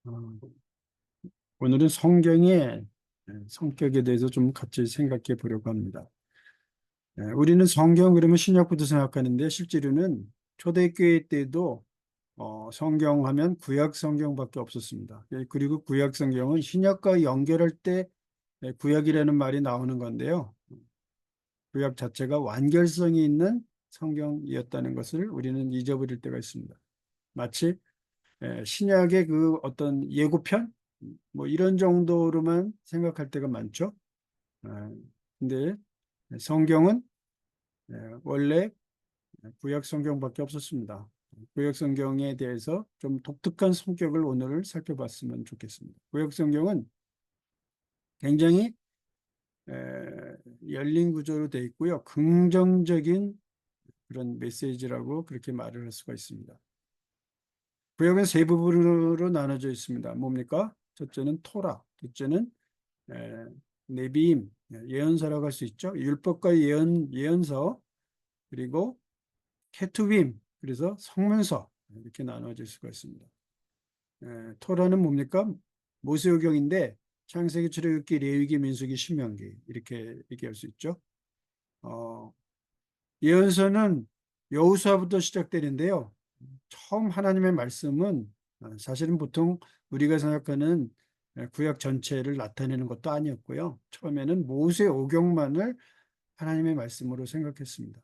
어, 오늘은 성경의 성격에 대해서 좀 같이 생각해 보려고 합니다. 우리는 성경 그러면 신약부터 생각하는데 실제로는 초대교회 때도 성경 하면 구약 성경밖에 없었습니다. 그리고 구약 성경은 신약과 연결할 때 구약이라는 말이 나오는 건데요. 구약 자체가 완결성이 있는 성경이었다는 것을 우리는 잊어버릴 때가 있습니다. 마치 신약의 그 어떤 예고편 뭐 이런 정도로만 생각할 때가 많죠. 아, 근데 성경은 원래 구약 성경밖에 없었습니다. 구약 성경에 대해서 좀 독특한 성격을 오늘 살펴봤으면 좋겠습니다. 구약 성경은 굉장히 에, 열린 구조로 되어 있고요. 긍정적인 그런 메시지라고 그렇게 말을 할 수가 있습니다. 구약은 세 부분으로 나눠져 있습니다. 뭡니까? 첫째는 토라, 둘째는 에, 네비임, 예언서라고 할 수 있죠. 율법과 예언서, 그리고 케투빔, 그래서 성문서 이렇게 나눠질 수가 있습니다. 토라는 뭡니까? 모세오경인데 창세기, 출애굽기, 레위기, 민수기, 신명기 이렇게 얘기할 수 있죠. 어, 예언서는 여호수아부터 시작되는데요. 처음 하나님의 말씀은 사실은 보통 우리가 생각하는 구약 전체를 나타내는 것도 아니었고요. 처음에는 모세오경만을 하나님의 말씀으로 생각했습니다.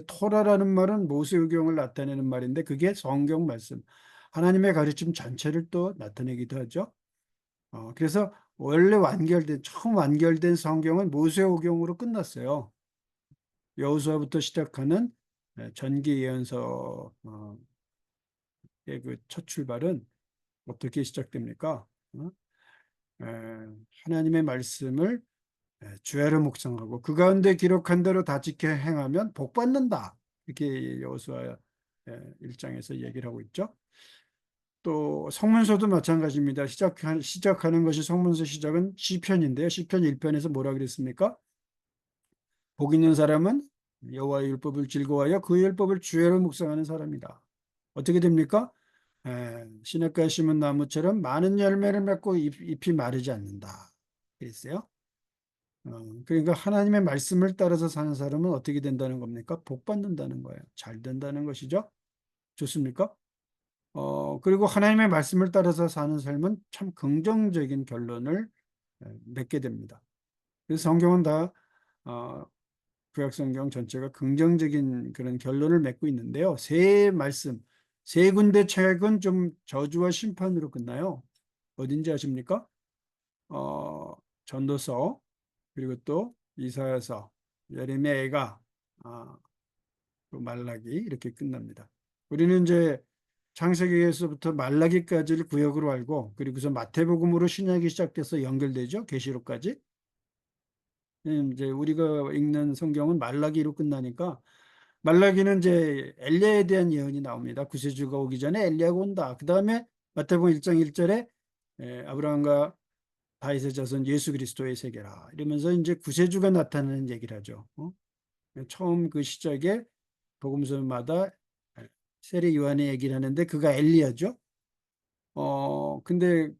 토라라는 말은 모세오경을 나타내는 말인데 그게 성경 말씀, 하나님의 가르침 전체를 또 나타내기도 하죠. 그래서 원래 처음 완결된 성경은 모세오경으로 끝났어요. 여호수아부터 시작하는 전기 예언서의 그 첫 출발은 어떻게 시작됩니까? 에, 하나님의 말씀을 주야로 묵상하고 그 가운데 기록한 대로 다 지켜 행하면 복 받는다. 이렇게 여호수아 1장에서 얘기를 하고 있죠. 또 성문서도 마찬가지입니다. 시작하는 것이 성문서 시작은 시편인데요. 시편 1편에서 뭐라 그랬습니까? 복 있는 사람은 여호와의 율법을 즐거워하여 그 율법을 주야로 묵상하는 사람이다. 어떻게 됩니까? 시냇가에 심은 나무처럼 많은 열매를 맺고 잎이 마르지 않는다. 그랬어요. 그러니까 하나님의 말씀을 따라서 사는 사람은 어떻게 된다는 겁니까? 복 받는다는 거예요. 잘 된다는 것이죠. 좋습니까? 그리고 하나님의 말씀을 따라서 사는 삶은 참 긍정적인 결론을 맺게 됩니다. 그래서 성경은 다 어, 구약 성경 전체가 긍정적인 그런 결론을 맺고 있는데요. 세 군데 책은 좀 저주와 심판으로 끝나요. 어딘지 아십니까? 어, 전도서, 그리고 또 이사야서, 예레미야가, 아, 또 말라기 이렇게 끝납니다. 우리는 이제 창세기에서부터 말라기까지를 구역으로 알고 그리고서 마태복음으로 신약이 시작돼서 연결되죠. 계시록까지. 이제 우리가 읽는 성경은 말라기로 끝나니까 말라기는 이제 엘리야에 대한 예언이 나옵니다. 구세주가 오기 전에 엘리야가 온다. 그 다음에 마태복음 1장 1절에 아브라함과 다윗의 자손 예수 그리스도의 세계라 이러면서 이제 구세주가 나타나는 얘기를 하죠. 처음 그 시작에 복음서마다 세례 요한의 얘기를 하는데 그가 엘리야죠. 근데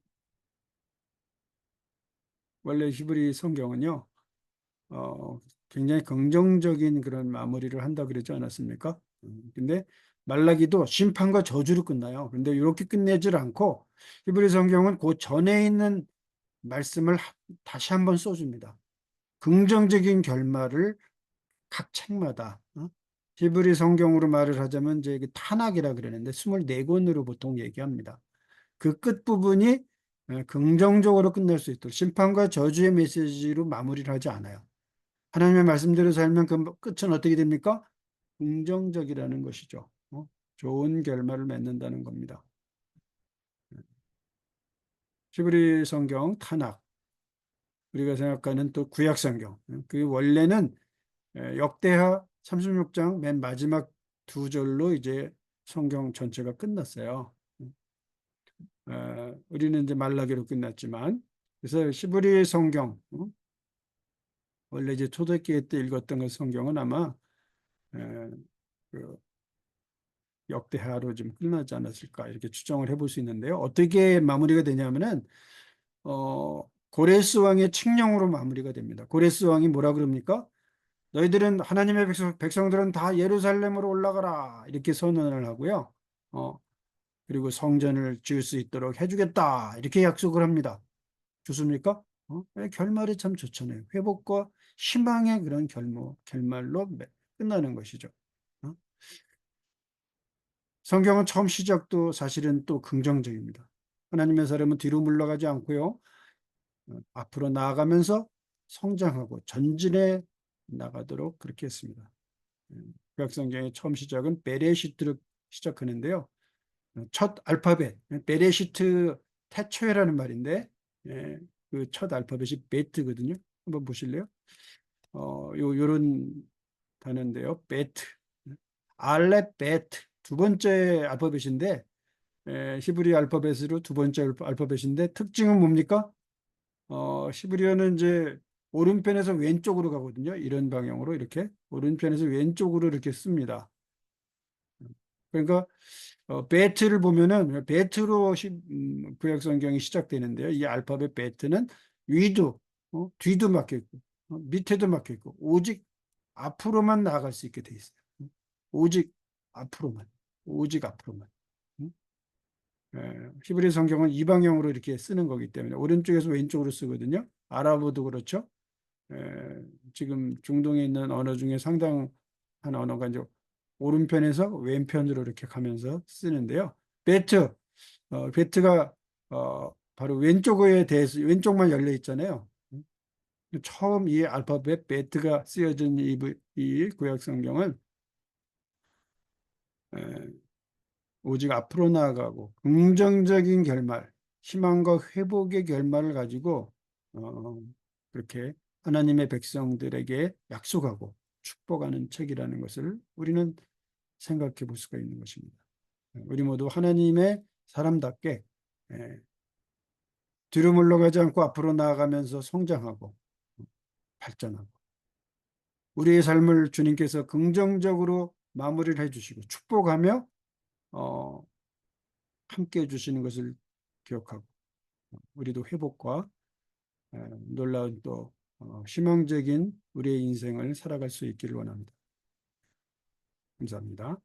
원래 히브리 성경은요, 어, 굉장히 긍정적인 그런 마무리를 한다 그러지 않았습니까? 근데 말라기도 심판과 저주로 끝나요. 근데 이렇게 끝내질 않고 히브리 성경은 그 전에 있는 말씀을 다시 한번 써줍니다. 긍정적인 결말을 각 책마다 히브리 성경으로 말을 하자면 이제 탄악이라 그러는데 24권으로 보통 얘기합니다. 그 끝부분이 긍정적으로 끝날 수 있도록 심판과 저주의 메시지로 마무리를 하지 않아요. 하나님의 말씀대로 살면 그 끝은 어떻게 됩니까? 긍정적이라는 것이죠. 좋은 결말을 맺는다는 겁니다. 히브리 성경 탄악, 우리가 생각하는 또 구약 성경, 그 원래는 역대하 36장 맨 마지막 두 절로 이제 성경 전체가 끝났어요. 우리는 이제 말라기로 끝났지만, 그래서 히브리 성경, 원래 이제 초대교회 때 읽었던 그 성경은 아마 에, 그 역대하로 좀 끝나지 않았을까 이렇게 추정을 해볼 수 있는데요. 어떻게 마무리가 되냐면은 고레스 왕의 칙령으로 마무리가 됩니다. 고레스 왕이 뭐라 그럽니까? 너희들은 하나님의 백성들은 다 예루살렘으로 올라가라 이렇게 선언을 하고요. 어, 그리고 성전을 지을 수 있도록 해주겠다 이렇게 약속을 합니다. 좋습니까? 결말이 참 좋잖아요. 회복과 희망의 그런 결말로 끝나는 것이죠. 어? 성경은 처음 시작도 사실은 또 긍정적입니다. 하나님의 사람은 뒤로 물러가지 않고요. 앞으로 나아가면서 성장하고 전진해 나가도록 그렇게 했습니다. 구약성경의 처음 시작은 베레시트로 시작하는데요. 첫 알파벳, 베레시트 태초에라는 말인데, 그 첫 알파벳이 베트거든요. 한번 보실래요? 요런 단어인데요. 베트, 알렙베트 두 번째 알파벳인데, 히브리 알파벳으로 두 번째 알파벳인데 특징은 뭡니까? 시브리어는 이제 오른편에서 왼쪽으로 가거든요. 이런 방향으로 이렇게 오른편에서 왼쪽으로 이렇게 씁니다. 그러니까 베트를 보면은 베트로 구약 성경이 시작되는데요. 이 알파벳 베트는 위도 뒤도 막혀 있고 밑에도 막혀 있고 오직 앞으로만 나아갈 수 있게 돼 있어요. 오직 앞으로만 오직 앞으로만. 음? 히브리 성경은 이 방향으로 이렇게 쓰는 거기 때문에 오른쪽에서 왼쪽으로 쓰거든요. 아랍어도 그렇죠. 지금 중동에 있는 언어 중에 상당한 언어가 이제 오른편에서 왼편으로 이렇게 가면서 쓰는데요. 베트, 베트가 바로 왼쪽에 대해서 왼쪽만 열려 있잖아요. 처음 이 알파벳 베트가 쓰여진 이 구약 성경은 오직 앞으로 나아가고 긍정적인 결말, 희망과 회복의 결말을 가지고 어, 그렇게 하나님의 백성들에게 약속하고 축복하는 책이라는 것을 우리는 생각해 볼 수가 있는 것입니다. 우리 모두 하나님의 사람답게 예, 뒤로 물러가지 않고 앞으로 나아가면서 성장하고 발전하고 우리의 삶을 주님께서 긍정적으로 마무리를 해주시고 축복하며 어, 함께 해주시는 것을 기억하고 우리도 회복과 놀라운 또 희망적인 우리의 인생을 살아갈 수 있기를 원합니다. 감사합니다.